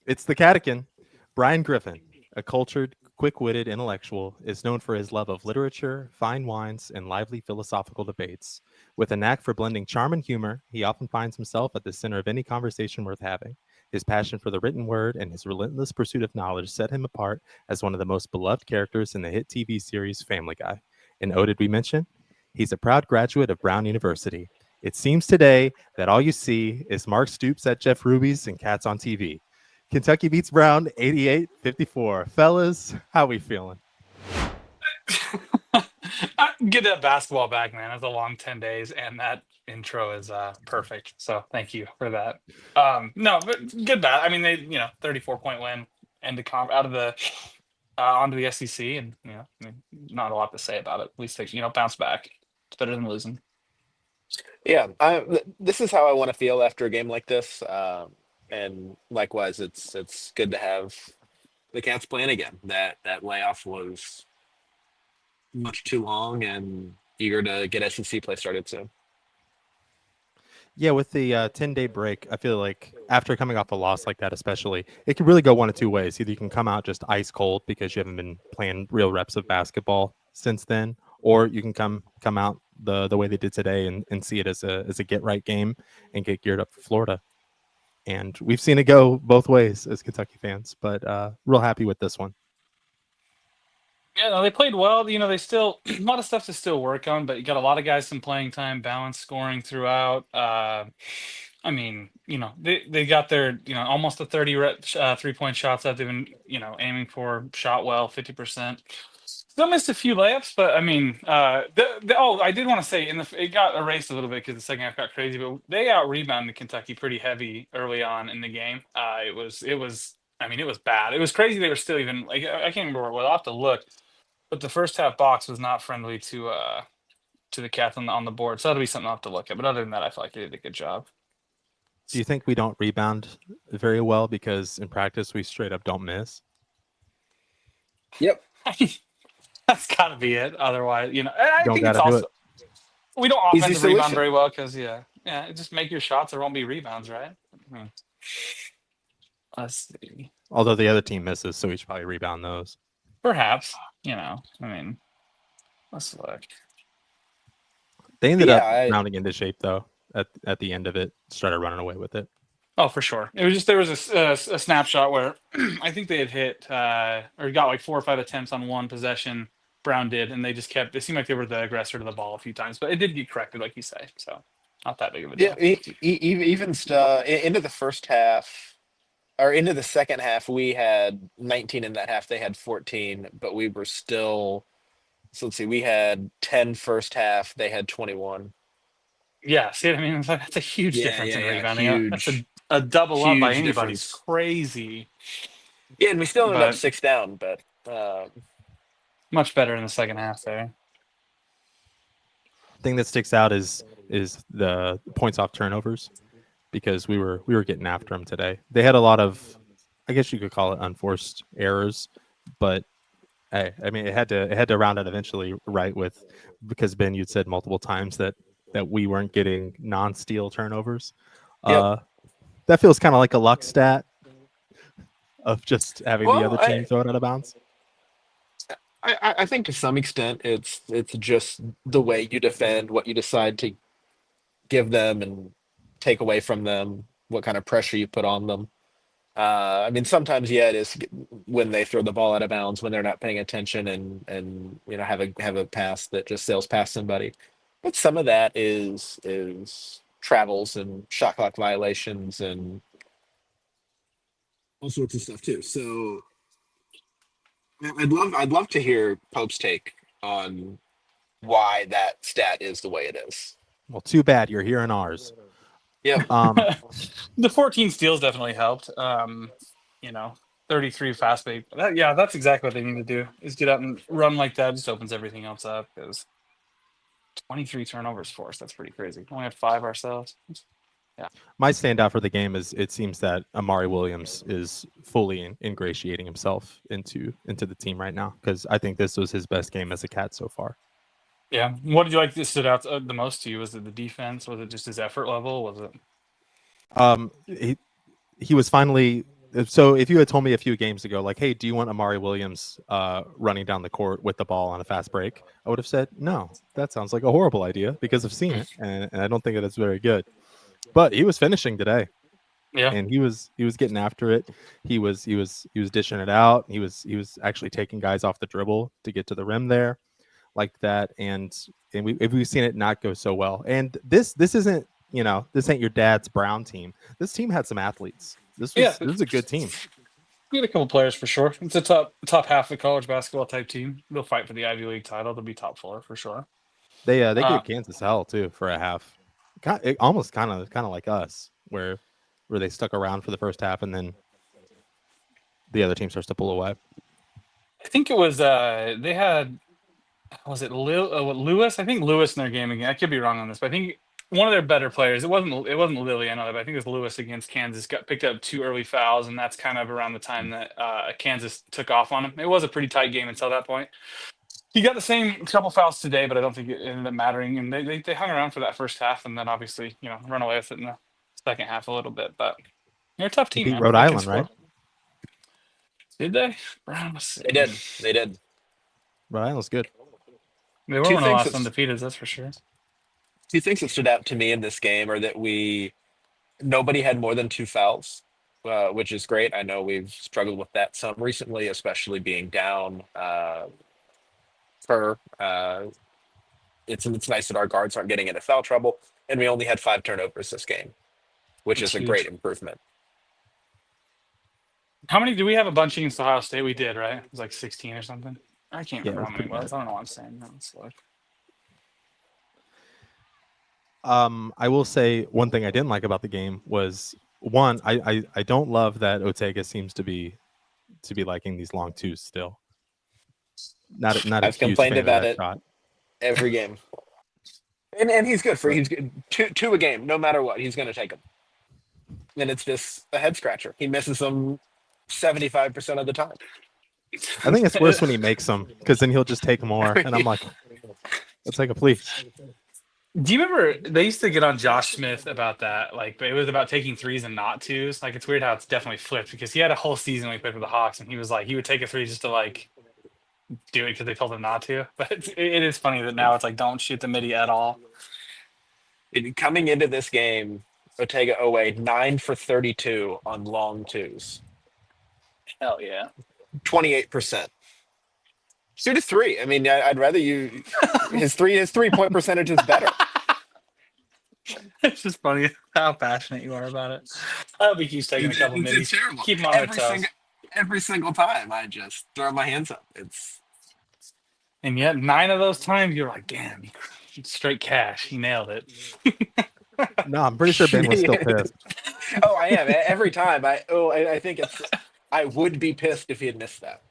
It's the Catican. Brian Griffin, a cultured, quick witted intellectual, is known for his love of literature, fine wines, and lively philosophical debates. With a knack for blending charm and humor, he often finds himself at the center of any conversation worth having. His passion for the written word and his relentless pursuit of knowledge set him apart as one of the most beloved characters in the hit TV series Family Guy. And oh, did we mention? He's a proud graduate of Brown University. It seems today that all you see is Mark Stoops at Jeff Ruby's and cats on TV. Kentucky beats Brown 88-54. Fellas, how we feeling? Get that basketball back, man. It's a long 10 days, and that intro is perfect. So thank you for that. No, but good bat. I mean, they 34-point win and out of the onto the SEC, and I mean, not a lot to say about it. At least they bounce back. It's better than losing. Yeah, this is how I want to feel after a game like this. And likewise, it's good to have the Cats playing again. That layoff was much too long, and eager to get SEC play started soon. Yeah, with the 10-day break, I feel like after coming off a loss like that, especially, it can really go one of two ways. Either you can come out just ice cold because you haven't been playing real reps of basketball since then, or you can come out the way they did today and see it as a get right game and get geared up for Florida. And we've seen it go both ways as Kentucky fans, but real happy with this one. Yeah, no, they played well. They still a lot of stuff to still work on, but you got a lot of guys some playing time, balanced scoring throughout. I mean, they got their almost a 30 3-point shots that they've been aiming for. Shot well, 50%. Still missed a few layups, but I mean, I did want to say it got erased a little bit because the second half got crazy, but they out rebounded Kentucky pretty heavy early on in the game. It was. I mean, it was bad. It was crazy. They were still even like I can't remember. We'll have to look, but the first half box was not friendly to the Cats on the board. So that'll be something I'll have to look at. But other than that, I feel like they did a good job. Do you think we don't rebound very well because in practice we straight up don't miss? Yep. That's got to be it. Otherwise, I Don't think got it's to do it. also we don't Easy offensive rebound solution. very well because just make your shots. There won't be rebounds, right? Hmm. Let's see. Although the other team misses, so we should probably rebound those. Perhaps I mean, let's look. They ended Yeah, up rounding into shape though at the end of it, started running away with it. Oh, for sure. It was just there was a snapshot where I think they had hit or got like 4 or 5 attempts on one possession. Brown did, and they just kept. It seemed like they were the aggressor to the ball a few times, but it did get corrected, like you say. So not that big of a yeah. deal. Even into the first half or into the second half, we had 19 in that half. They had 14, but we were still. So let's see, we had 10 first half. They had 21. Yeah, see what I mean? It's like, that's a huge Yeah, difference yeah, in yeah. rebounding. That's Huge, a double up by huge anybody's difference. crazy, Yeah, and we still ended up but 6 down, but much better in the second half there. Thing that sticks out is the points off turnovers because we were getting after them today. They had a lot of, I guess you could call it unforced errors, but hey, I mean it had to round out eventually right with because Ben, you'd said multiple times that we weren't getting non-steal turnovers. yep. Uh, that feels kind of like a luck stat of just having the Well, other team throw it out of bounds. I think to some extent it's just the way you defend, what you decide to give them and take away from them, what kind of pressure you put on them. I mean, sometimes yeah, it is when they throw the ball out of bounds when they're not paying attention and have a pass that just sails past somebody. But some of that is travels and shot clock violations and all sorts of stuff too. So I'd love to hear Pope's take on why that stat is the way it is. Well, too bad you're hearing ours. Yep. Um, The 14 steals definitely helped. 33 fast break. That's exactly what they need to do is get out and run like that. Just opens everything else up because 23 turnovers for us. That's pretty crazy. We only had 5 ourselves. Yeah. my standout for the game is it seems that Amari Williams is fully ingratiating himself into the team right now because I think this was his best game as a Cat so far. Yeah. What did you like that stood out the most to you? Was it the defense? Was it just his effort level? Was it? He was finally So if you had told me a few games ago, like, hey, do you want Amari Williams running down the court with the ball on a fast break? I would have said, no, that sounds like a horrible idea because I've seen it and I don't think that it's very good. But he was finishing today Yeah. and he was getting after it. He was dishing it out. He was actually taking guys off the dribble to get to the rim there like that. And we've seen it not go so well. And this isn't, this ain't your dad's Brown team. This team had some athletes. This Yeah. was a good team. We had a couple players for sure. It's a top half of college basketball type team. They'll fight for the Ivy League title. They'll be top 4 for sure. They Uh, gave Kansas hell too for a half. Almost kind of like us, where they stuck around for the first half and then the other team starts to pull away. I think it was they had, was it Lewis? I think Lewis in their game again. I could be wrong on this, but I think one of their better players. It wasn't Lilly. I know that, but I think it was Lewis against Kansas. Got picked up 2 early fouls, and that's kind of around the time that Kansas took off on him. It was a pretty tight game until that point. He got the same couple fouls today, but I don't think it ended up mattering. And they hung around for that first half, and then obviously run away with it in the second half a little bit. But they're a tough They team, beat man. Rhode They can Island, score. right? Did they? Brown, let's see. They did. Rhode Island's good. They were Two one of the things last that's- undefeated, that's for sure. 2 things that stood out to me in this game are that nobody had more than 2 fouls, which is great. I know we've struggled with that some recently, especially being down for. It's nice that our guards aren't getting into foul trouble, and we only had 5 turnovers this game, which That's is a huge. great improvement. How many do we have? A bunch against Ohio State? We did, right? It was like 16 or something. I can't Yeah, it remember was how many it pretty was. I don't know what I'm saying. No, let's look. I will say one thing I didn't like about the game was one. I don't love that Ortega seems to be liking these long twos still. Not a I've huge complained fan of about that it shot. every game, and he's good for he's good two a game, no matter what. He's going to take them, and it's just a head scratcher. He misses them 75% of the time. I think it's worse when he makes them because then he'll just take more, and I'm like, let's take a please. Do you remember they used to get on Josh Smith about that? Like, it was about taking threes and not twos. Like, it's weird how it's definitely flipped because he had a whole season when he played for the Hawks, and he was like, he would take a three just to like do it because they told him not to. But it is funny that now it's like, don't shoot the midi at all. Coming into this game, Ortega Owe 9 for 32 on long twos, Hell yeah. 28%. Shoot a three. I mean, I'd rather you. His 3-point percentage is better. It's just funny how passionate you are about it. I hope he keeps taking a couple It's middies. terrible. Keep him on their toes. Every single time, I just throw my hands up. And yet 9 of those times you're like, damn, straight cash. He nailed it. No, I'm pretty sure Ben was still pissed. Oh, I am every time. I think I would be pissed if he had missed that.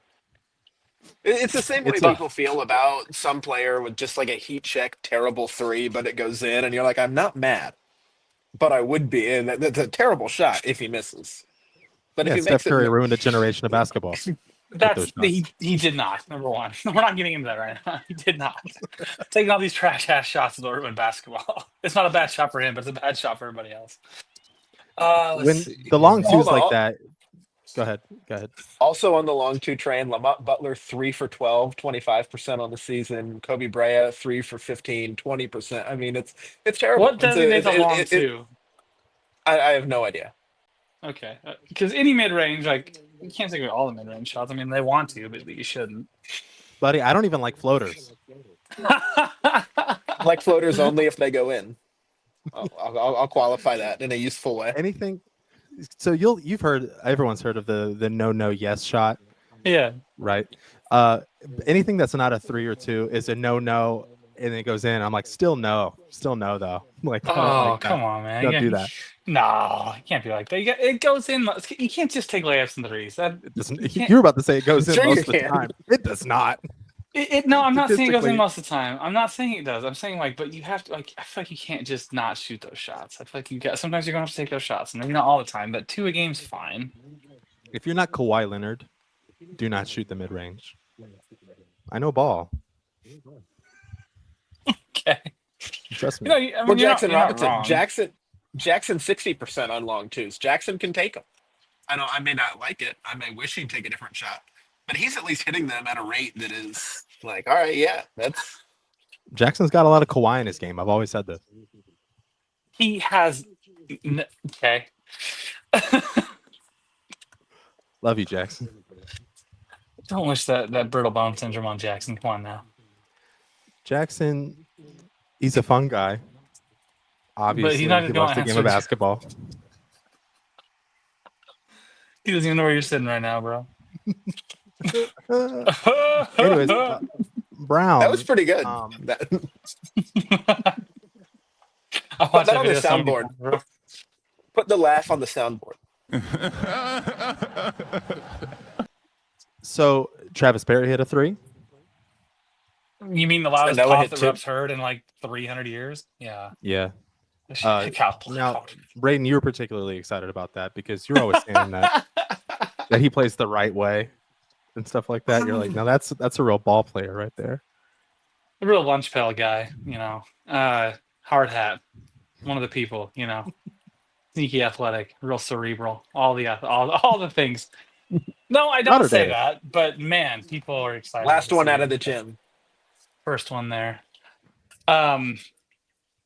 It's the same way people feel about some player with just like a heat check, terrible three, but it goes in, and you're like, I'm not mad, but I would be. And that's a terrible shot if he misses. But Yeah, if he Steph makes Curry it, ruined a generation of basketball. He did not. Number one, we're not getting into that right now. He did not. Taking all these trash ass shots will ruin basketball. It's not a bad shot for him, but it's a bad shot for everybody else. When the long twos like that. Go ahead. Also on the long two train, Lamont Butler 3 for 12, 25% on the season. Kobe Bryant 3 for 15, 20%. I mean, it's terrible. What designates a long two? I have no idea. Okay, because any mid range, like you can't take away all the mid range shots. I mean, they want to, but you shouldn't. Buddy, I don't even like floaters. Like floaters only if they go in. I'll qualify that in a useful way. Anything. So you've heard, everyone's heard of the no yes shot. Yeah. Right. Anything that's not a 3 or 2 is a no, and it goes in. I'm like, still no though. Like, come on, man! Don't do that. No, it can't be like that. It goes in. You can't just take layups and threes. That doesn't. You're about to say it goes in Sure most you of the can. time. It does not. No, I'm not saying it goes in most of the time. I'm not saying it does. I'm saying like, but you have to like. I feel like you can't just not shoot those shots. I feel like you got. Sometimes you're gonna have to take those shots, and maybe not all the time, but 2 a game's fine. If you're not Kawhi Leonard, do not shoot the mid range. I know ball. Okay. Trust me. I mean, Well, Jackson you're not Robinson, wrong. Jackson 60% on long twos. Jackson can take them. I may not like it. I may wish he'd take a different shot, but he's at least hitting them at a rate that is like, all right, yeah, that's Jackson's got a lot of Kawhi in his game. I've always said this. He has. Okay. Love you, Jackson. Don't wish that brittle bone syndrome on Jackson. Come on now. Jackson, he's a fun guy. Obviously, not he gonna loves the game of answer- basketball. He doesn't even know where you're sitting right now, bro. Anyways, Brown. that was pretty good. That, I'll Put watch that that on the video so many soundboard. times, bro. Put the laugh on the soundboard. so Travis Perry hit a 3. You mean the loudest Noah pop hit that two. Rep's heard in like 300 years? Yeah. Yeah. Now, Now, Braden, you were particularly excited about that because you're always saying that he plays the right way and stuff like that. You're like, no, that's a real ball player right there. a real lunch pail guy, hard hat, one of the people, sneaky athletic, real cerebral, all the things. No, I don't Notre say Dame. that, but man, people are excited. Last to one see out it. of the gym. First one there.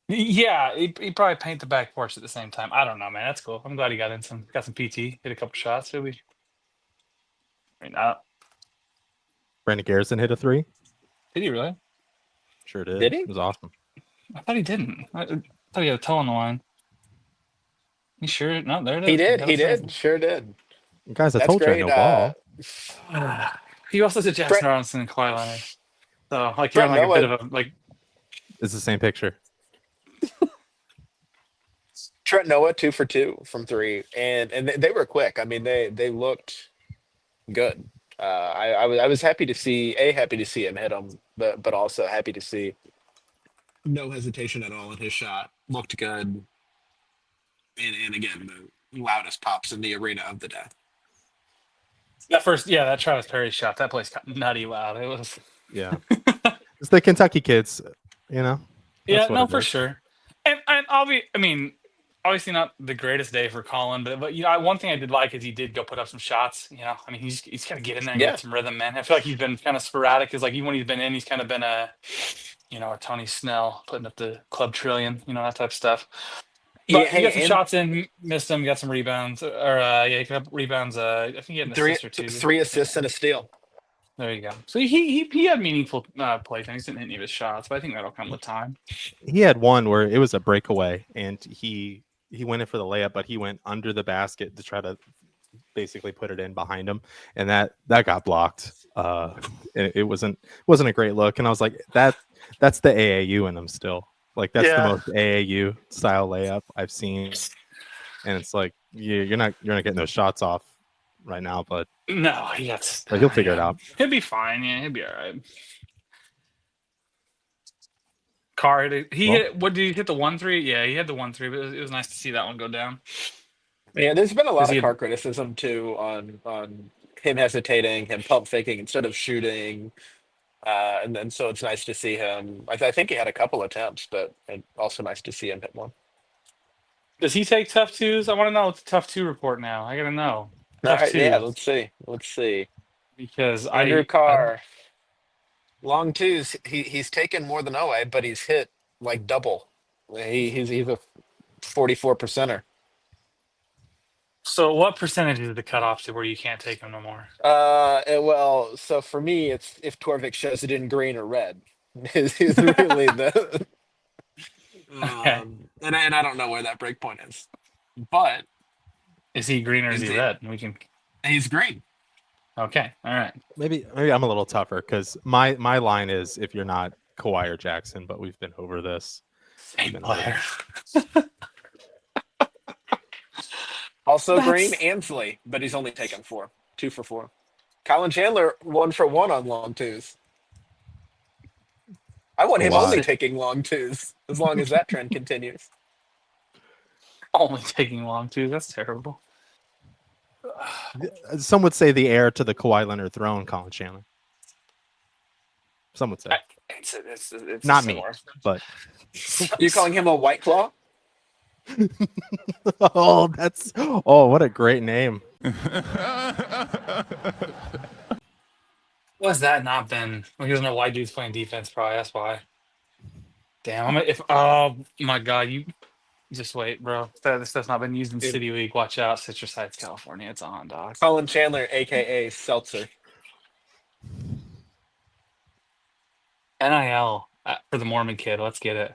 Yeah, he probably paint the back porch at the same time. I don't know, man. That's cool. I'm glad he got some PT, hit a couple shots. He'll be. I mean, Brandon Garrison hit a 3. did he really? Sure did. Did he? It was awesome. I thought he didn't. I thought he had a toe on the line. You sure? No, there it is. He did. Got He a three. did. Sure did. Guys, I That's told you I great. know ball. He also did Jackson Brett- Robinson and Kawhi Leonard. So like you're on Brett like a bit of a like. It's the same picture. Trent Noah 2 for 2 from 3, and they were quick. I mean, they looked good. I was happy to see him hit them, but also happy to see no hesitation at all in his shot. Looked good, and again the loudest pops in the arena of the day. That Travis Perry shot. That place got nutty loud. It was. Yeah. It's the Kentucky kids, That's Yeah, what no, it for is. sure. And obviously not the greatest day for Colin, but one thing I did like is he did go put up some shots. He's got to get in there and Yeah. get some rhythm, man. I feel like he's been kind of sporadic. Because like even when he's been in, he's kind of been a Tony Snell putting up the club trillion, that type of stuff. But he got some shots in, missed them, got some rebounds, he got rebounds. I think he had an assist or two. 3 assists and a steal. There you go. So he had meaningful play things. Didn't hit any of his shots, but I think that'll come with time. He had one where it was a breakaway and he went in for the layup, but he went under the basket to try to basically put it in behind him, and that got blocked. It wasn't a great look, and I was like, that's the AAU in them still. Like that's the most AAU style layup I've seen, and it's like you're not getting those shots off right now, but No, but he'll figure it out. He'll be fine. Yeah, he'll be all right. Carr, what did he hit the 1-3? Yeah, he had the 1-3, but it was nice to see that one go down. Yeah, there's been a lot Is he- of Carr criticism too on him hesitating, him pump faking instead of shooting, and then so it's nice to see him. I think he had a couple attempts, but it's also nice to see him hit one. Does he take tough twos? I want to know what's the tough two report now. I gotta know. All Tough right, yeah, twos. let's see. Because Andrew Carr, long twos. He's taken more than Owe, but he's hit like double. He's a 44%er. So what percentage is the cutoff to where you can't take him no more? Well, so for me, it's if Torvik shows it in green or red. Is really the. Okay. And I don't know where that break point is, but Is he green or is he red? We can. he's green. Okay. All right. Maybe I'm a little tougher because my line is if you're not Kawhi or Jackson, but we've been over this. Same player. Also That's- green, Ansley, but he's only taken 4, 2 for 4. Colin Chandler 1 for 1 on long twos. I want him Kawhi. only taking long twos as long as that trend continues. Only taking long twos. That's terrible. Some would say the heir to the Kawhi Leonard throne, Colin Chandler. Some would say, It's not me, similar. but You calling him a white claw? Oh, what a great name. What's that not been? Well, he doesn't know why dudes playing defense, probably. That's why. Damn, oh my god, you just wait, bro. This stuff's not been used in Dude, City Week. Watch out, Citrus Heights, California. It's on, dog. Colin Chandler, aka Seltzer. NIL for the Mormon kid. Let's get it.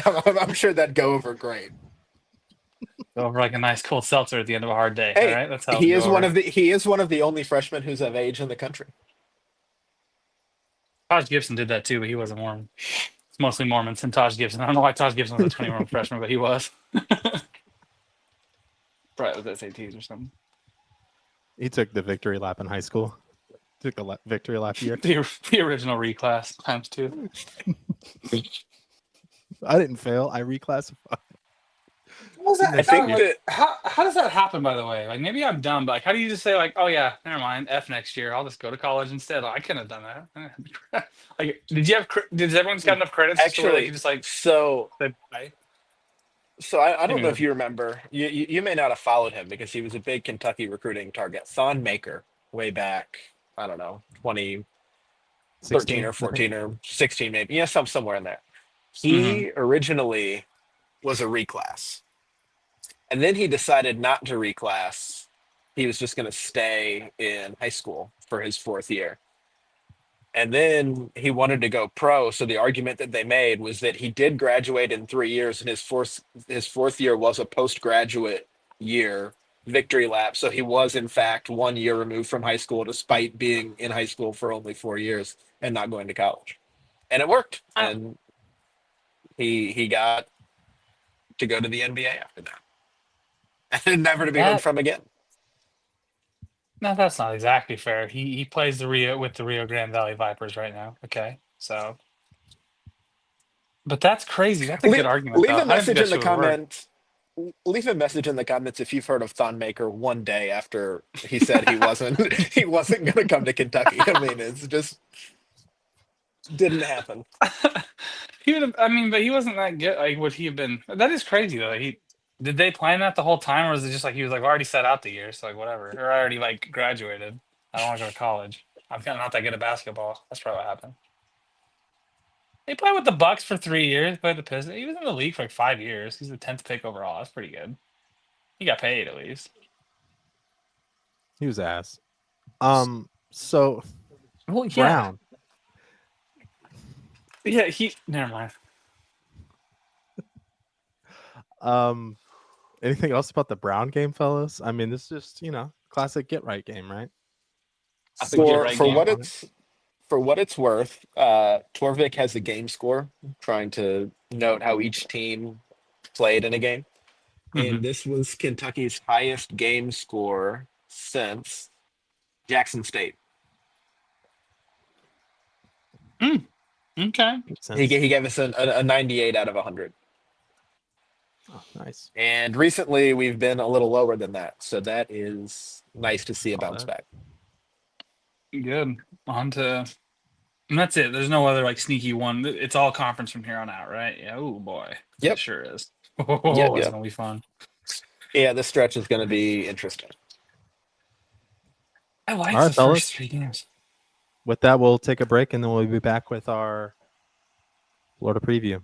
I'm sure that'd go over great. Over like a nice cold seltzer at the end of a hard day. Hey, All right, that's how he it is go one over. of the only freshmen who's of age in the country. Taj Gibson did that too, but he wasn't Mormon. It's mostly Mormons and Taj Gibson. I don't know why Taj Gibson was a 21 freshman, but he was. Probably with SATs or something. He took the victory lap in high school. Took the victory lap year. The original reclass times 2. I didn't fail. I reclassified. What was that? I think that How does that happen, by the way? Like, maybe I'm dumb, but like, how do you just say, like, oh yeah, never mind, F next year, I'll just go to college instead? Like, I couldn't have done that. Like, did everyone's got enough credits to where they actually could just like so say bye? so I don't know Anyway. if you remember. You may not have followed him because he was a big Kentucky recruiting target. Thon Maker, way back, I don't know, 2013 16, or 14 or 16 maybe. Yeah, somewhere in there. Mm-hmm. He originally was a reclass. And then he decided not to reclass. He was just going to stay in high school for his 4th year. And then he wanted to go pro. So the argument that they made was that he did graduate in 3 years, and his fourth year was a postgraduate year victory lap. So he was in fact 1 year removed from high school, despite being in high school for only 4 years and not going to college. And it worked. Oh. And he got to go to the NBA after that. And never to be heard from again. No, that's not exactly fair. He plays the Rio Grande Valley Vipers right now. Okay, so, but that's crazy. That's a good argument, Leave though. a I didn't think message that in the shit would work. comments. Leave a message in the comments if you've heard of Thon Maker one day after he said he wasn't going to come to Kentucky. I mean, it's just didn't happen. He would have. I mean, but he wasn't that good. Like, would he have been? That is crazy, though. Did they plan that the whole time, or was it just like he was like, I already set out the year, so like whatever, or I already like graduated. I don't want to go to college. I'm kind of not that good at basketball. That's probably what happened. They played with the Bucks for 3 years. Played the Pistons. He was in the league for like 5 years. He's the 10th pick overall. That's pretty good. He got paid at least. He was ass. So Well, yeah, Brown. yeah. Never mind. Anything else about the Brown game, fellas? I mean, this is just, classic get right game, right? I think you're right, For game. what it's worth, Torvik has a game score trying to note how each team played in a game. Mhm. And this was Kentucky's highest game score since Jackson State. Okay. He gave us a 98 out of 100. Oh, nice. And recently we've been a little lower than that. So that is nice to see a bounce back. Good. On to. And that's it. There's no other like sneaky one. It's all conference from here on out, right? Yeah. Oh boy. Yep. It sure is. It's gonna be fun. Yeah, this stretch is going to be interesting. I like All right, the fellas. first 3 games. With that, we'll take a break and then we'll be back with our Florida preview.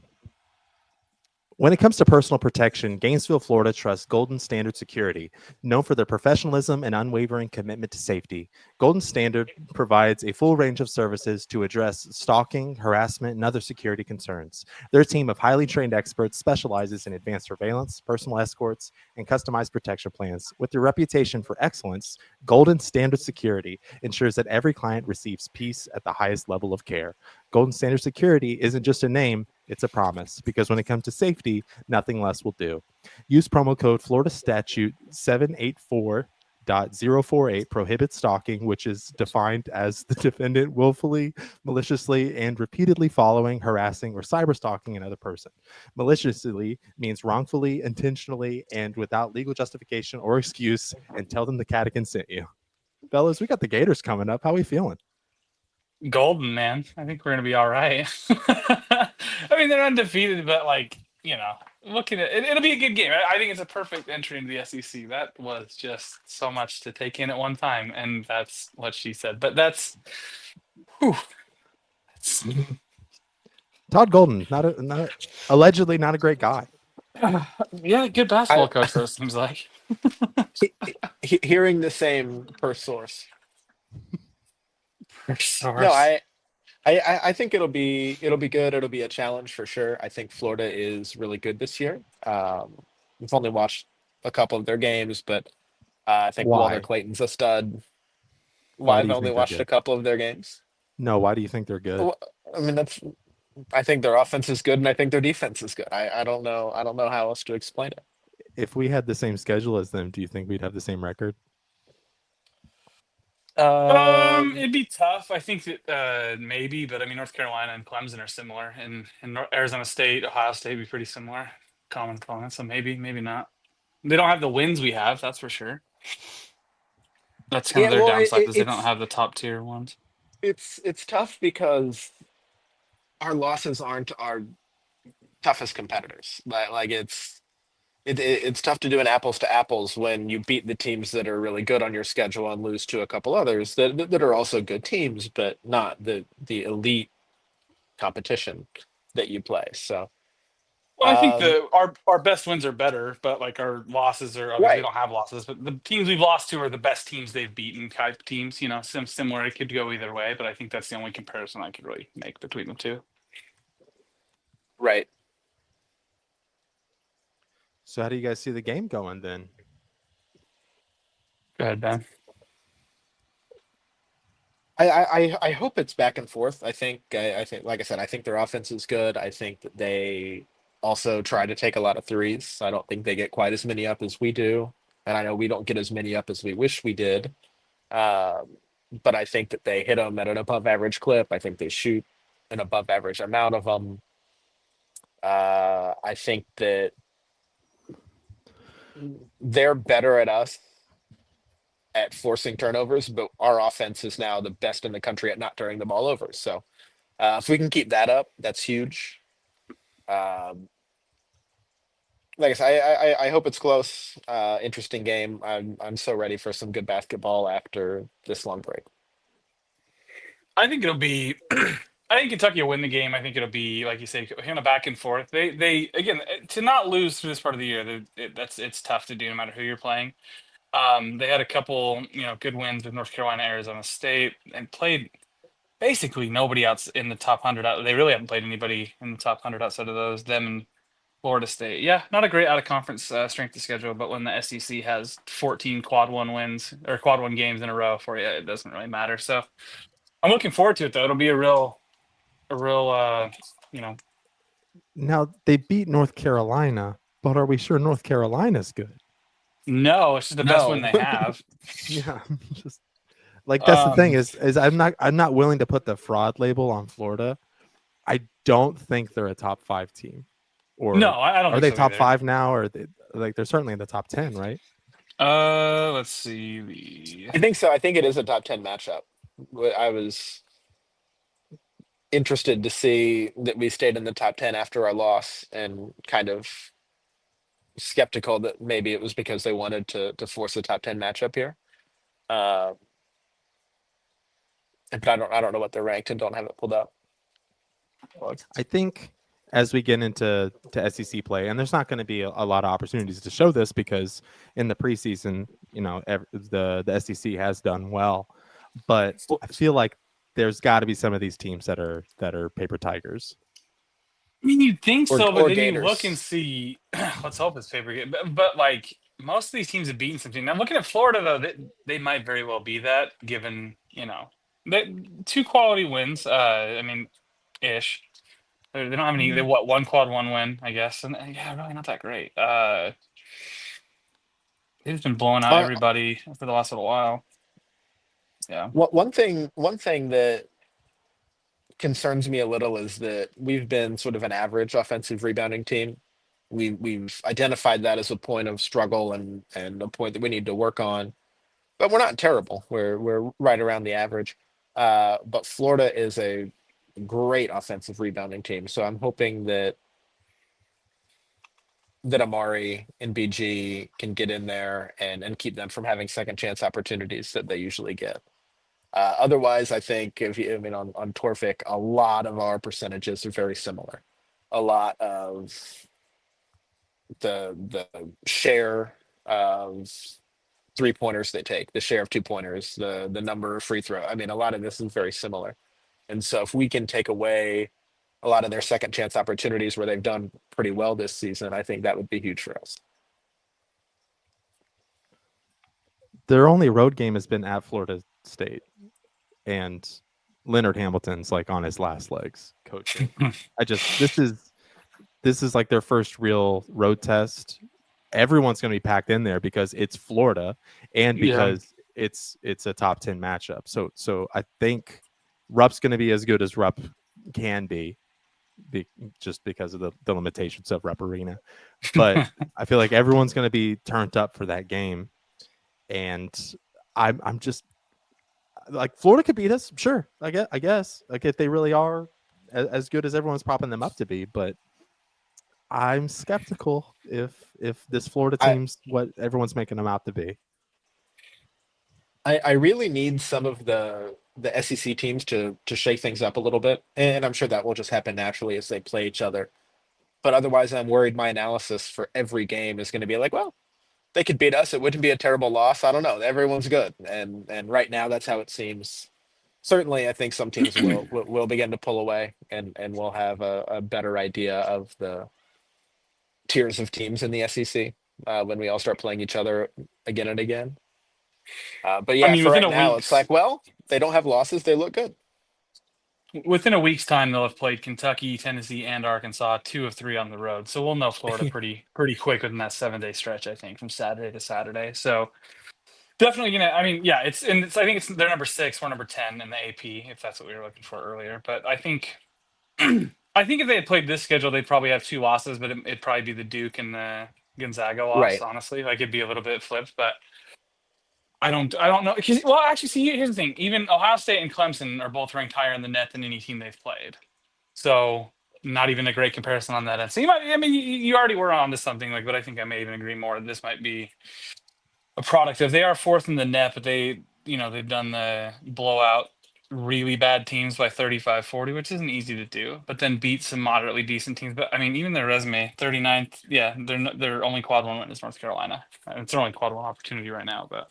When it comes to personal protection, Gainesville, Florida trusts Golden Standard Security, known for their professionalism and unwavering commitment to safety. Golden Standard provides a full range of services to address stalking, harassment, and other security concerns. Their team of highly trained experts specializes in advanced surveillance, personal escorts, and customized protection plans. With their reputation for excellence, Golden Standard Security ensures that every client receives peace at the highest level of care. Golden Standard Security isn't just a name, it's a promise, because when it comes to safety, nothing less will do. Use promo code Florida Statute 784.048 prohibits stalking, which is defined as the defendant willfully, maliciously, and repeatedly following, harassing, or cyber stalking another person. Maliciously means wrongfully, intentionally, and without legal justification or excuse, and tell them the Catican sent you. Fellas, we got the Gators coming up. How we feeling? Golden, man. I think we're gonna be all right. I mean, they're undefeated, but like looking at it, it'll be a good game. I think it's a perfect entry into the SEC. That was just so much to take in at one time, and that's what she said. But whew, that's Todd Golden, allegedly not a great guy. yeah, good basketball I coach. Though seems like hearing the same per source. No, source. I think it'll be good. It'll be a challenge for sure. I think Florida is really good this year. We've only watched a couple of their games, but I think Walter Why? Clayton's a stud. Well, Why do I've you only think they're watched a good? couple of their games. No, why do you think they're good? Well, I mean, I think their offense is good, and I think their defense is good. I don't know how else to explain it. If we had the same schedule as them, do you think we'd have the same record? Um, It'd be tough. I think that maybe, but I mean, North Carolina and Clemson are similar, and Arizona State, Ohio State would be pretty similar, common opponents. So maybe not. They don't have the wins we have, that's for sure. That's kind of yeah, their well, downside is they don't have the top tier ones. it's tough because our losses aren't our toughest competitors. Like it's tough to do an apples to apples when you beat the teams that are really good on your schedule and lose to a couple others that are also good teams, but not the elite competition that you play. So, Well, I think um, our best wins are better, but like our losses are obviously we right, don't have losses. But the teams we've lost to are the best teams they've beaten type teams. Similar. It could go either way, but I think that's the only comparison I could really make between the two. right. So how do you guys see the game going then? Go ahead, Ben. I hope it's back and forth. I think like I said, I think their offense is good. I think that they also try to take a lot of threes. I don't think they get quite as many up as we do, and I know we don't get as many up as we wish we did. Um, but I think that they hit them at an above average clip. I think they shoot an above average amount of them. I think that they're better at us at forcing turnovers, but our offense is now the best in the country at not turning the ball over. So if we can keep that up, that's huge. Um, like I said, I hope it's close. Interesting game. I'm so ready for some good basketball after this long break. I think it'll be. I think Kentucky will win the game. I think it'll be like you say, kind of back and forth. They again to not lose through this part of the year. It's tough to do no matter who you're playing. They had a couple good wins with North Carolina, Arizona State, and played basically nobody else in the top 100. They really haven't played anybody in the top 100 outside of those. Them and Florida State. Yeah, not a great out of conference strength of schedule, but when the SEC has 14 quad one wins or quad one games in a row for you, it doesn't really matter. So I'm looking forward to it though. It'll be a real you know Now they beat North Carolina, but are we sure North Carolina's good? no, it's just the best win No, they have. Yeah, just like that's the thing Um, is I'm not willing to put the fraud label on Florida. I don't think they're a top 5 team. no, Or I don't are think they so top either. 5 now? Or they're certainly in the top 10, right? Let's see the I think so. I think it is a top 10 matchup. I was interested to see that we stayed in the top 10 after our loss and kind of skeptical that maybe it was because they wanted to force a top 10 matchup here. Uh, but I don't know what they're ranked and don't have it pulled up. I think as we get into SEC play, and there's not going to be a lot of opportunities to show this because in the preseason, the SEC has done well, but I feel like there's got to be some of these teams that are paper tigers. I mean, you'd think Or so, but or then you look and Gators. see. Let's hope it's favorite game. But like most of these teams have beaten some teams. Now, looking at Florida, though, they might very well be that, given they two quality wins. I mean, ish. They don't have any. They Mm. what one quad one win, I guess, and yeah, really not that great. They've just been blowing out Uh, everybody for the last little while. Yeah. one thing that concerns me a little is that we've been sort of an average offensive rebounding team. We've identified that as a point of struggle and a point that we need to work on. But we're not terrible. We're right around the average. But Florida is a great offensive rebounding team. So I'm hoping that that Amari and BG can get in there and keep them from having second chance opportunities that they usually get. Otherwise, I think I mean on Torvik, a lot of our percentages are very similar. A lot of the share of 3-pointers they take, the share of 2-pointers, the number of free throw. I mean, a lot of this is very similar. And so if we can take away a lot of their second chance opportunities where they've done pretty well this season, I think that would be huge for us. Their only road game has been at Florida State, and Leonard Hamilton's like on his last legs coaching. This is like their first real road test. Everyone's going to be packed in there because it's Florida and Yeah. because it's a top 10 matchup. So I think Rupp's going to be as good as Rupp can be, just because of the limitations of Rupp Arena. But I feel like everyone's going to be turned up for that game, and I'm just like, Florida could beat us, sure. I guess like if they really are as good as everyone's propping them up to be, but I'm skeptical if this Florida I, team's what everyone's making them out to be. I really need some of the SEC teams to shake things up a little bit, and I'm sure that will just happen naturally as they play each other. But otherwise, I'm worried my analysis for every game is going to be like, well, they could beat us. It wouldn't be a terrible loss. I don't know. Everyone's good, and right now that's how it seems. Certainly, I think some teams will begin to pull away, and we'll have a better idea of the tiers of teams in the SEC when we all start playing each other again and again. But I yeah, mean, for right now, it's like, well, they don't have losses. They look good. within a week's time, they'll have played Kentucky, Tennessee, and Arkansas, 2 of 3 on the road. So we'll know Florida pretty quick within that 7-day stretch, I think, from Saturday to Saturday. So definitely gonna. I mean, yeah, it's. I think it's they're number 6, we're number 10 in the AP, if that's what we were looking for earlier. But I think, I think if they had played this schedule, they'd probably have 2 losses, but it'd probably be the Duke and the Gonzaga loss. Right. Honestly, like it'd be a little bit flipped, but I don't know. Well, actually, see, here's the thing. Even Ohio State and Clemson are both ranked higher in the net than any team they've played. So not even a great comparison on that end. So you might. I mean, you already were on to something like, but I think I may even agree more. This might be a product of they are fourth in the net, but they've done the blowout really bad teams by 35-40, which isn't easy to do, but then beat some moderately decent teams. But I mean, even their resume, 39th, yeah, their only quad one win is North Carolina. It's their only quad one opportunity right now, but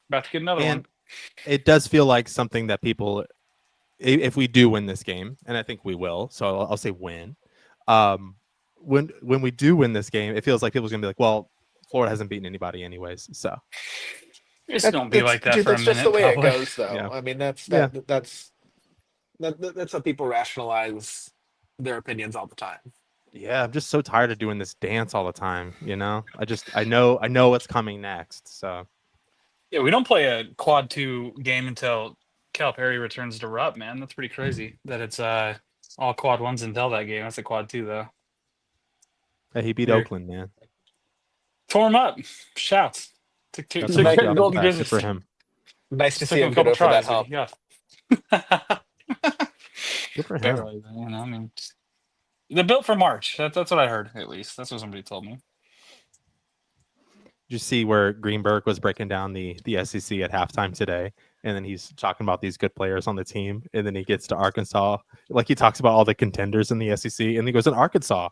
about to get another one. And it does feel like something that people, if we do win this game, and I think we will, so I'll say win. When we do win this game, it feels like people's gonna be like, well, Florida hasn't beaten anybody anyways, so It's gonna be like that Dude, for a that's just the minute, way it probably. goes, though. Yeah. I mean, Yeah. that's how people rationalize their opinions all the time. Yeah, I'm just so tired of doing this dance all the time. I know what's coming next. So Yeah, we don't play a quad 2 game until Calipari returns to Rupp, man. That's pretty crazy that it's all quad 1s until that game. That's a quad 2 though. hey, he beat Here. Oakland, man. Tore him up. Shouts. Took Got took some care monkey of off the his Golden back. Good Grizzlies. for him. Nice to Took see him him a get couple over that tries, hump. yeah. Good for him. Barely, I mean, they're built for March. That's what I heard, at least. That's what somebody told me. Did you see where Greenberg was breaking down the SEC at halftime today? And then he's talking about these good players on the team. And then he gets to Arkansas. Like, he talks about all the contenders in the SEC. And he goes, in Arkansas,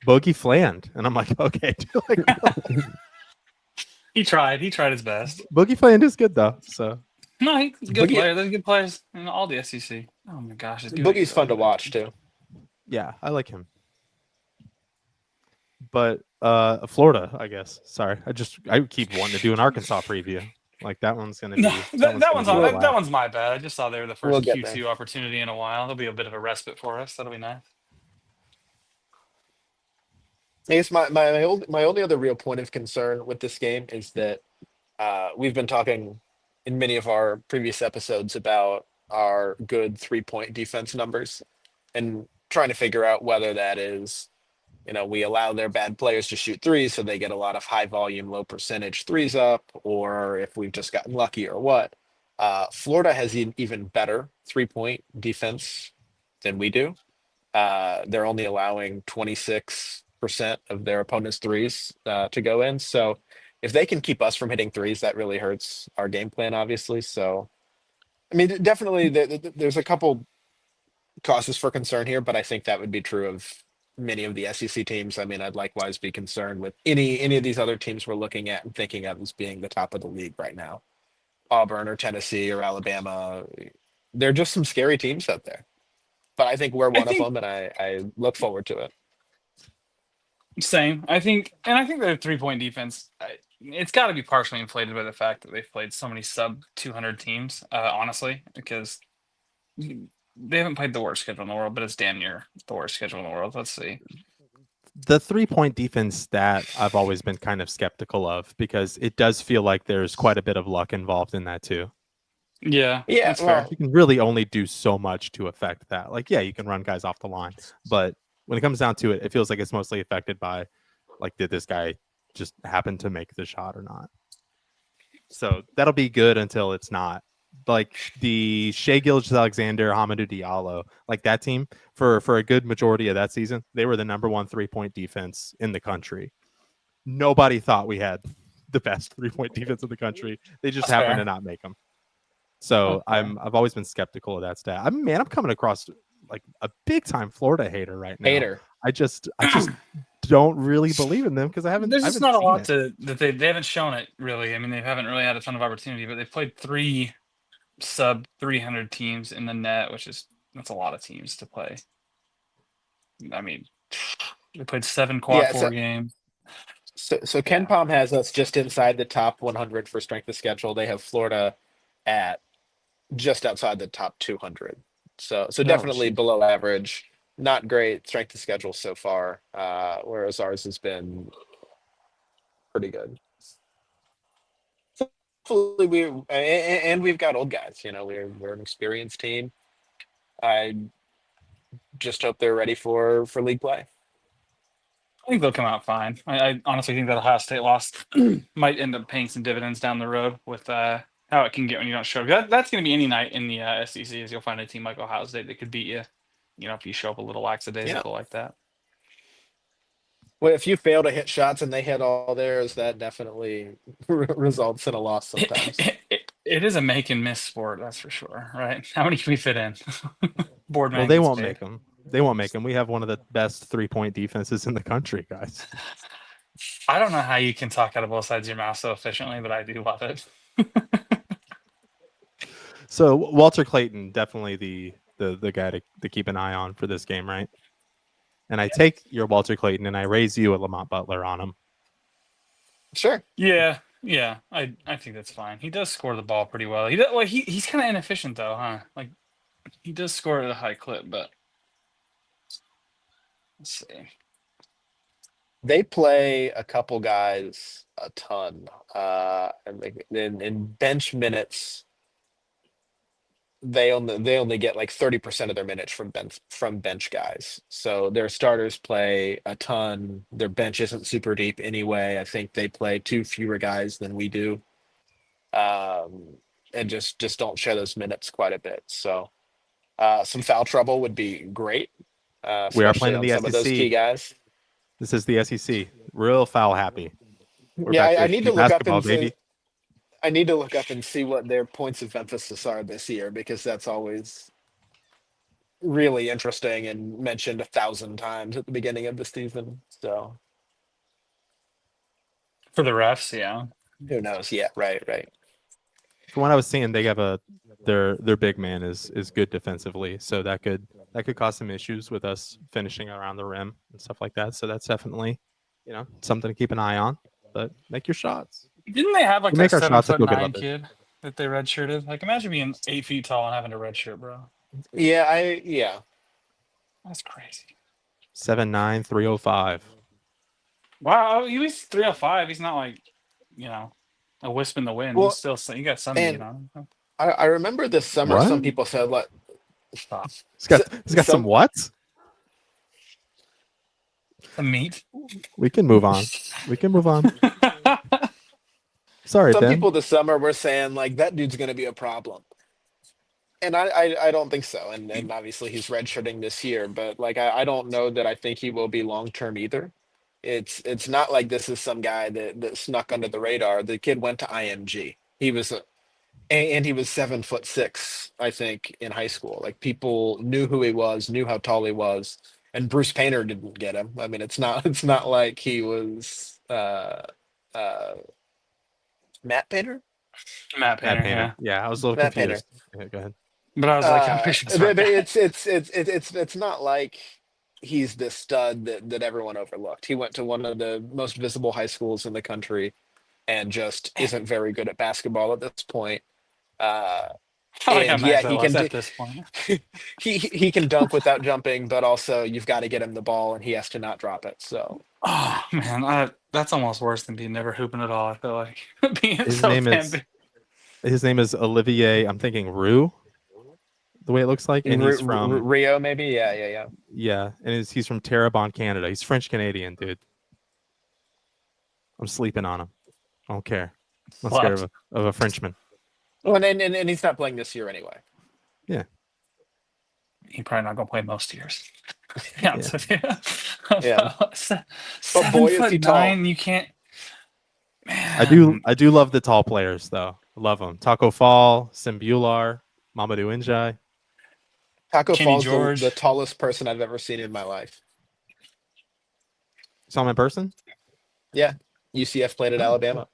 Bogey Fland. And I'm like, okay. Like, He tried his best. Bogey Fland is good, though. So No, he's a good Boogie- player. There's good players in all the SEC. Oh my gosh, it's Boogie's fun to watch too. yeah, I like him. But Florida, I guess. Sorry, I keep wanting to do an Arkansas preview. Like, that one's gonna be No, that gonna one's be a on. That blast. one's my bad. I just saw they were the We'll first get Q2 there. opportunity in a while. There'll be a bit of a respite for us. That'll be nice. I guess my only other real point of concern with this game is that we've been talking in many of our previous episodes about our good 3-point defense numbers and trying to figure out whether that is, we allow their bad players to shoot threes so they get a lot of high volume, low percentage threes up, or if we've just gotten lucky or what. Florida has an even better 3-point defense than we do. They're only allowing 26 of their opponent's threes to go in. So if they can keep us from hitting threes, that really hurts our game plan, obviously. So, I mean, definitely there's a couple causes for concern here, but I think that would be true of many of the SEC teams. I mean, I'd likewise be concerned with any of these other teams we're looking at and thinking of as being the top of the league right now. Auburn or Tennessee or Alabama. They're just some scary teams out there. But I think we're I one of think them, and I look forward to it. same. I think their 3-point defense. It's got to be partially inflated by the fact that they've played so many sub 200 teams. Honestly, because they haven't played the worst schedule in the world, but it's damn near the worst schedule in the world. Let's see. The 3-point defense that I've always been kind of skeptical of, because it does feel like there's quite a bit of luck involved in that too. Yeah, Yeah, that's fair. You can really only do so much to affect that. Like, yeah, you can run guys off the line, but when it comes down to it, it feels like it's mostly affected by, like, did this guy just happen to make the shot or not? So that'll be good until it's not. Like the Shea Gilgeous-Alexander, Hamidou Diallo, like that team for a good majority of that season, they were the number one 3-point defense in the country. Nobody thought we had the best 3-point defense in the country. They just That's happened fair. to not make them. So Okay. I've always been skeptical of that stat. I'm coming across like a big time Florida hater right now. hater. I just don't really believe in them because I There's just haven't not a seen lot it. that they haven't shown it really. I mean, they haven't really had a ton of opportunity, but they've played 3 sub 300 teams in the net, that's a lot of teams to play. I mean, they played 7 quad Yeah, 4 games. so Ken Yeah. Palm has us just inside the top 100 for strength of schedule. They have Florida at just outside the top 200. So definitely geez. below average. Not great strength of schedule so far, whereas ours has been pretty good. Hopefully and we've got old guys. You know, we're an experienced team. I just hope they're ready for league play. I think they'll come out fine. I honestly think that Ohio State loss might end up paying some dividends down the road with how it can get when you don't show up. That's going to be any night in the SEC. Is you'll find a team like Ohio State that could beat you. You know, if you show up a little Yeah. lackadaisical like that. Well, if you fail to hit shots and they hit all theirs, that definitely results in a loss sometimes. It is a make and miss sport, that's for sure, right? How many can we fit in? Board Well, man they gets won't paid. make them. They won't make them. We have one of the best 3-point defenses in the country, guys. I don't know how you can talk out of both sides of your mouth so efficiently, but I do love it. So Walter Clayton, definitely the guy to keep an eye on for this game, right? And I take your Walter Clayton and I raise you a Lamont Butler on him. Sure. Yeah, I think that's fine. He does score the ball pretty well. He's kind of inefficient though, huh? Like he does score at a high clip, but let's see. They play a couple guys a ton, and in bench minutes, they only get like 30% of their minutes from bench guys. So their starters play a ton. Their bench isn't super deep anyway. I think they play 2 fewer guys than we do, and just don't share those minutes quite a bit. So some foul trouble would be great, We are especially playing in on the some of those SEC. key guys. This is the SEC. Real foul happy. We're Yeah, back to I need to SEC look up basketball, and baby. I need to look up and see what their points of emphasis are this year, because that's always really interesting and mentioned 1,000 times at the beginning of the season. So For the refs, yeah. who knows? Yeah, right. From what I was seeing, they have their big man is good defensively, so that could cause some issues with us finishing around the rim and stuff like that. So that's definitely, something to keep an eye on. But make your shots. Didn't they have like We that make our shots. I feel good 7'9" about this. kid that they redshirted? Like imagine being 8 feet tall and having a red shirt, bro. Yeah. That's crazy. 7'9", 305. Wow, he was 305. He's not like, a wisp in the wind. Well, He's still you got some meat and on him. I remember this summer What? some people said like Stop. He's got some what? Some meat. We can move on. Sorry, some Ben. people this summer were saying like that dude's going to be a problem. And I don't think so. And obviously he's redshirting this year, but like I don't know that I think he will be long term either. It's not like this is some guy that snuck under the radar. The kid went to IMG. And he was 7'6", I think, in high school. Like people knew who he was, knew how tall he was, and Bruce Painter didn't get him. I mean, it's not like he was uh, Matt Painter. Matt Matt Painter, Painter. yeah. Yeah, I was a little Matt Painter. confused. Yeah, go ahead. But I was like, I'm pretty sure it's Matt But Painter. it's not like he's the stud that everyone overlooked. He went to one of the most visible high schools in the country and just isn't very good at basketball at this point. Uh, I like how and yeah, nice that was at this point. he can dunk without jumping, but also you've got to get him the ball and he has to not drop it. So Oh man, that's almost worse than being never hooping at all. I feel like being His so name is damn. his name is Olivier. I'm thinking Rue, the way it looks like, and he's from Rio, maybe. Yeah. yeah, and he's from Terrebonne, Canada. He's French Canadian, dude. I'm sleeping on him. I don't care. I'm not scared of a Frenchman. Well, and he's not playing this year anyway. Yeah. He's probably not gonna play most years. Yeah. Yeah. But boy, is he tall. 7'9", you can't. Man. I do love the tall players though. I love them. Taco Fall, Simbular, Mamadou Njai. Taco Kenny Fall's George. the tallest person I've ever seen in my life. Saw him in person? Yeah. UCF played at Alabama.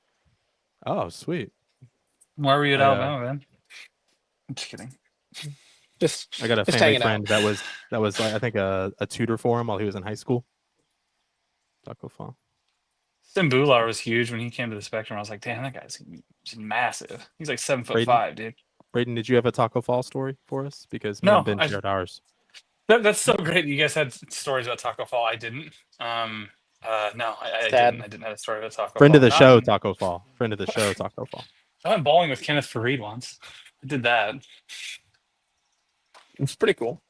Oh, sweet. Where were you at Alabama, man? I'm just kidding. I got a just family hanging friend that was like, I think a tutor for him while he was in high school. Taco Fall. Simbular was huge when he came to the Spectrum. I was like, damn, that guy's massive. He's like 7'5", dude. Braden, did you have a Taco Fall story for us? Because me No, and Ben shared ours. That's so great. You guys had stories about Taco Fall. I didn't. No, I Sad. didn't. I didn't have a story about Taco Fall. Friend of the show, Taco Fall. Friend of the show, Taco Fall. I went bowling with Kenneth Fareed once. I did that. It's pretty cool.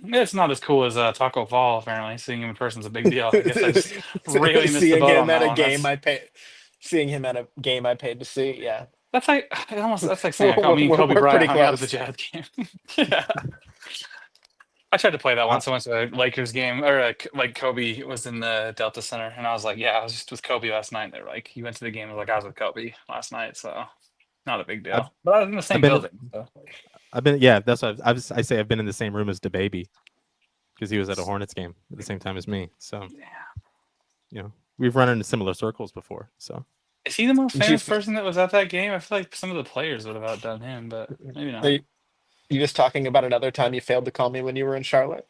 It's not as cool as Taco Fall, apparently. Seeing him in person is a big deal. I guess I just really missed the seeing boat him on at that a one. game I paid. Seeing him at a game I paid to see. Yeah. That's like saying I caught me and Kobe we're Bryant pretty hung out at close. the Jazz game. Yeah. I tried to play that once. I went to a Lakers game, or like Kobe was in the Delta Center, and I was like, "Yeah, I was just with Kobe last night." They're like, "You went to the game?" I was like, "I was with Kobe last night," so not a big deal. But I was in the same building. So. That's what I say. I've been in the same room as DaBaby because he was at a Hornets game at the same time as me. So, we've run into similar circles before. So, is he the most famous person that was at that game? I feel like some of the players would have outdone him, but maybe not. You just talking about another time you failed to call me when you were in Charlotte?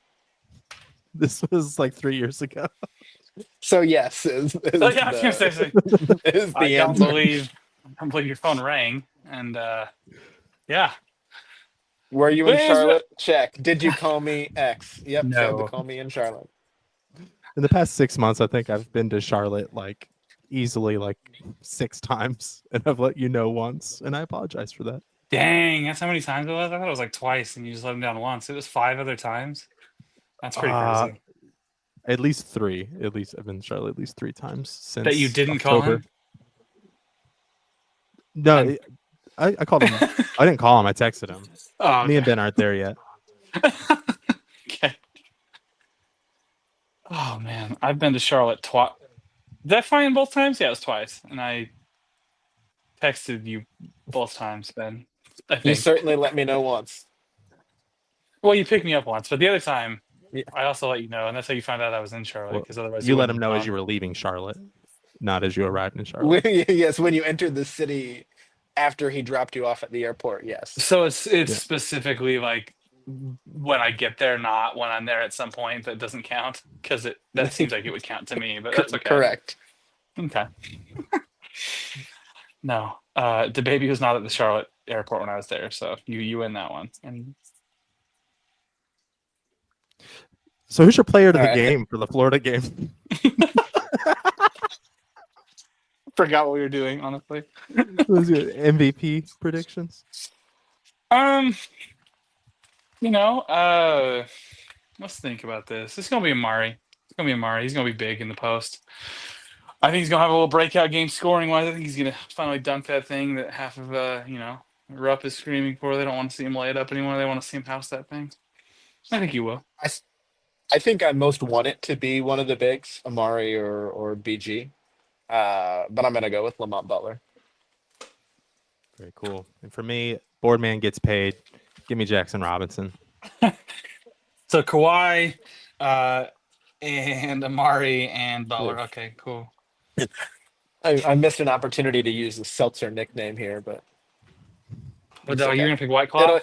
This was like 3 years ago. So yes, I was gonna say, I don't believe your phone rang, and yeah. Were you in Charlotte? Check. Did you call me X? Yep. No. Failed to call me in Charlotte. In the past 6 months, I think I've been to Charlotte like easily like 6 times, and I've let you know once, and I apologize for that. Dang, that's how many times it was? I thought it was like twice, and you just let him down once. It was 5 other times. That's pretty crazy. At least 3. At least I've been to Charlotte at least 3 times since that you didn't October. call him. No, I called him. I didn't call him. I texted him. Oh, okay. Me and Ben aren't there yet. Okay. Oh man, I've been to Charlotte twice. Did I fly in both times? Yeah, it was twice, and I texted you both times, Ben. I think. You certainly let me know once. Well, you picked me up once, but the other time, I also let you know, and that's how you found out I was in Charlotte. Because otherwise, you let him know as you were leaving Charlotte, not as you arrived in Charlotte. Yes, when you entered the city after he dropped you off at the airport. Yes. So it's specifically like when I get there, not when I'm there at some point. That doesn't count because that seems like it would count to me, but that's okay. Correct. Okay. No, DaBaby was not at the Charlotte airport when I was there, so you win that one. And so who's your player to the game for the Florida game? Forgot what we were doing, honestly. What was your MVP predictions? Let's think about this. It's gonna be Amari. He's gonna be big in the post. I think he's gonna have a little breakout game scoring wise. I think he's gonna finally dunk that thing that half of Rupp is screaming for. They don't want to see him lay it up anymore. They want to see him house that thing. I think he will. I think I most want it to be one of the bigs, Amari or BG. But I'm gonna go with Lamont Butler. Very cool. And for me, Boardman gets paid. Give me Jackson Robinson. So Kawhi, and Amari and Butler. Okay, cool. I missed an opportunity to use the Seltzer nickname here, but But it's you're okay. gonna pick White Claw?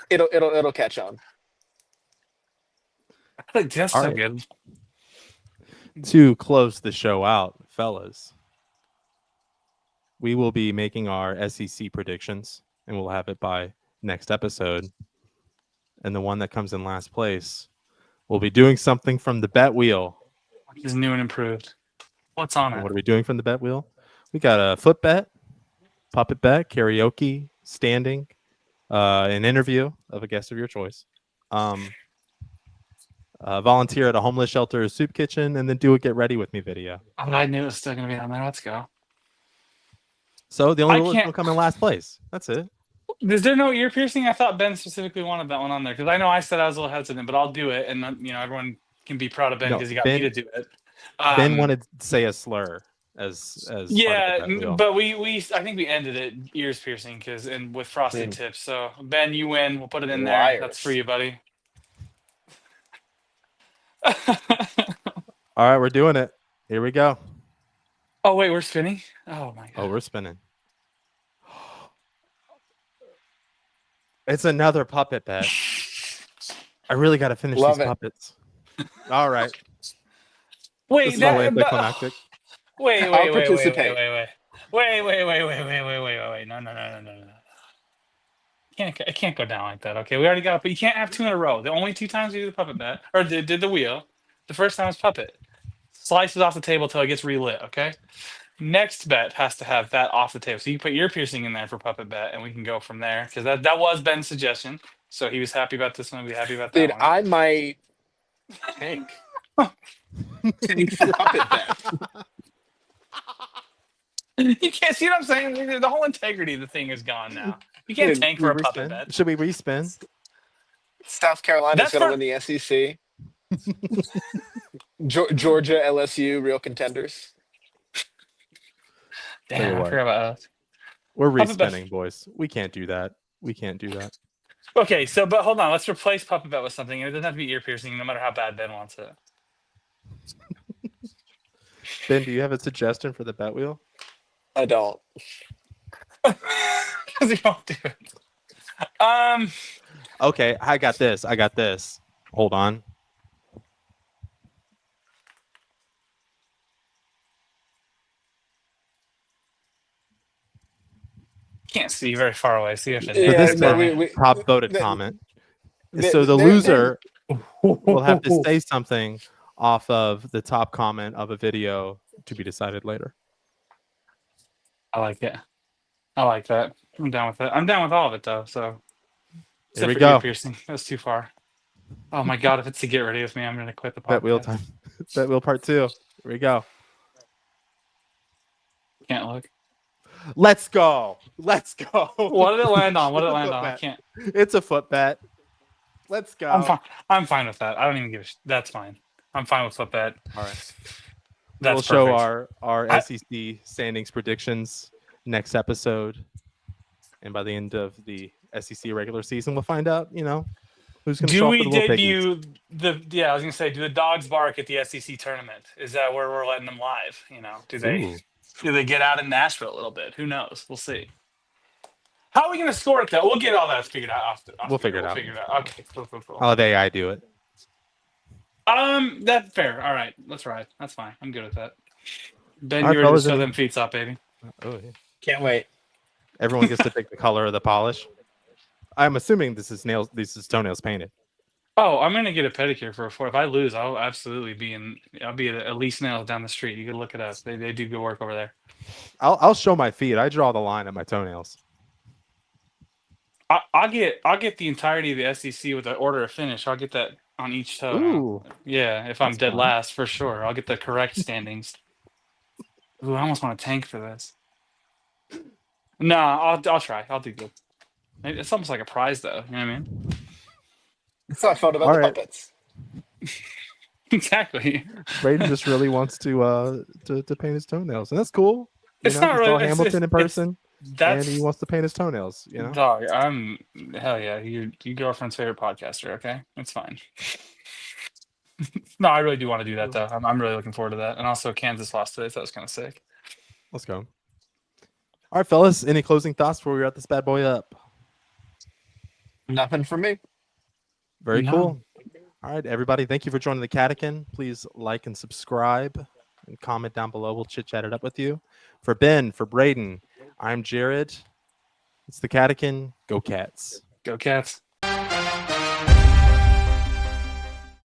It'll catch on. I think that's All so right. good. To close the show out, fellas, we will be making our SEC predictions, and we'll have it by next episode. And the one that comes in last place will be doing something from the bet wheel. It's new and improved. What's on And it? what are we doing from the bet wheel? We got a foot bet, puppet bet, karaoke, standing, an interview of a guest of your choice, volunteer at a homeless shelter or soup kitchen, and then do a get ready with me video. Oh, I knew it was still gonna be on there. Let's go. So the only I rule is can't. don't come in last place. That's it. Is there no ear piercing? I thought Ben specifically wanted that one on there because I know I said I was a little hesitant, but I'll do it, and everyone can be proud of Ben No, because he got me to Ben. do it. Ben wanted to say a slur as part of the Yeah, bet wheel. but we I think we ended it ears piercing and with frosted tips. So Ben, you win. We'll put it in there. That's for Liars. you, buddy. All right, we're doing it. Here we go. Oh wait, we're spinning. Oh my god. Oh, we're spinning. It's another puppet bet. I really got to finish Love these it. puppets. All right. Wait, This is all anticlimactic. wait. I'll participate. Wait. No. It can't go down like that. Okay, we already got it, but you can't have two in a row. The only two times we did the puppet bet, or did the wheel, the first time was puppet. Slices off the table till it gets relit. Okay. Next bet has to have that off the table. So you can put ear piercing in there for puppet bet, and we can go from there because that was Ben's suggestion. So he was happy about this one. We'll be happy about that Dude, one. I might tank. Tank for puppet bet. You can't see what I'm saying. The whole integrity of the thing is gone now. You can't Dude, tank for a puppet bet. Should we respin? South Carolina's That's gonna for- win the SEC. Georgia, LSU, real contenders. Tell you Damn, I what. forgot about us. We're Puppet bet. respinning, boys. We can't do that. We can't do that. Okay, but hold on. Let's replace puppet bet with something. It doesn't have to be ear piercing, no matter how bad Ben wants it. Ben, do you have a suggestion for the bet wheel? I don't. Because he won't do it. Okay, I got this. Hold on. Can't see very far away, so you have to. For Yeah, this no, one, top voted the- comment. the- So the there- loser will have to say something off of the top comment of a video to be decided later. I like it. I like that. I'm down with it. I'm down with all of it though. So Here we for go. ear piercing. That's too far. Oh my god! If it's to get ready with me, I'm gonna quit the podcast. Bet wheel time. Bet wheel part 2. Here we go. Can't look. Let's go. Let's go. What did it land on? What did it land Foot on? I bet. can't. It's a foot bet. Let's go. I'm fine. I'm fine with that. I don't even give a that's fine. I'm fine with foot bet. All right. That's We'll show perfect. our I- SEC standings predictions next episode. And by the end of the SEC regular season, we'll find out, who's going to show Do up we for the little piggies. debut the? Yeah, I was gonna say, do the dogs bark at the SEC tournament? Is that where we're letting them live? Do they Ooh. do they get out in Nashville a little bit? Who knows? We'll see. How are we gonna score it though? We'll get all that figured out. We'll figure it out. Okay, cool. I'll have AI do it. That's fair. All right, let's ride. That's fine. I'm good with that. Ben, All right, you ready to fellas, show any- them feet up, baby? Oh, yeah. Can't wait. Everyone gets to pick the color of the polish. I'm assuming this is toenails painted. Oh, I'm gonna get a pedicure for a 4. If I lose, I'll absolutely be I'll be at Elise Nails down the street. You can look it up. They do good work over there. I'll show my feet. I draw the line at my toenails. I'll get the entirety of the SEC with the order of finish. I'll get that on each toe. Ooh. Yeah, if I'm That's dead fun. last for sure. I'll get the correct standings. Ooh, I almost want to tank for this. No, I'll try. I'll do good. It's almost like a prize though. You know what I mean? That's how I felt about All the right. puppets. Exactly. Braden just really wants to paint his toenails, and that's cool. It's not He really. saw Hamilton in person, and he That's wants to paint his toenails. dog. I'm hell yeah. Your girlfriend's favorite podcaster. Okay, it's fine. No, I really do want to do that though. I'm really looking forward to that. And also, Kansas lost today, so that was kind of sick. Let's go. All right, fellas. Any closing thoughts before we wrap this bad boy up? Nothing for me. Very No. cool. All right, everybody. Thank you for joining the Catican. Please like and subscribe and comment down below. We'll chit chat it up with you. For Ben, for Braden, I'm Jared. It's the Catican. Go Cats. Go Cats.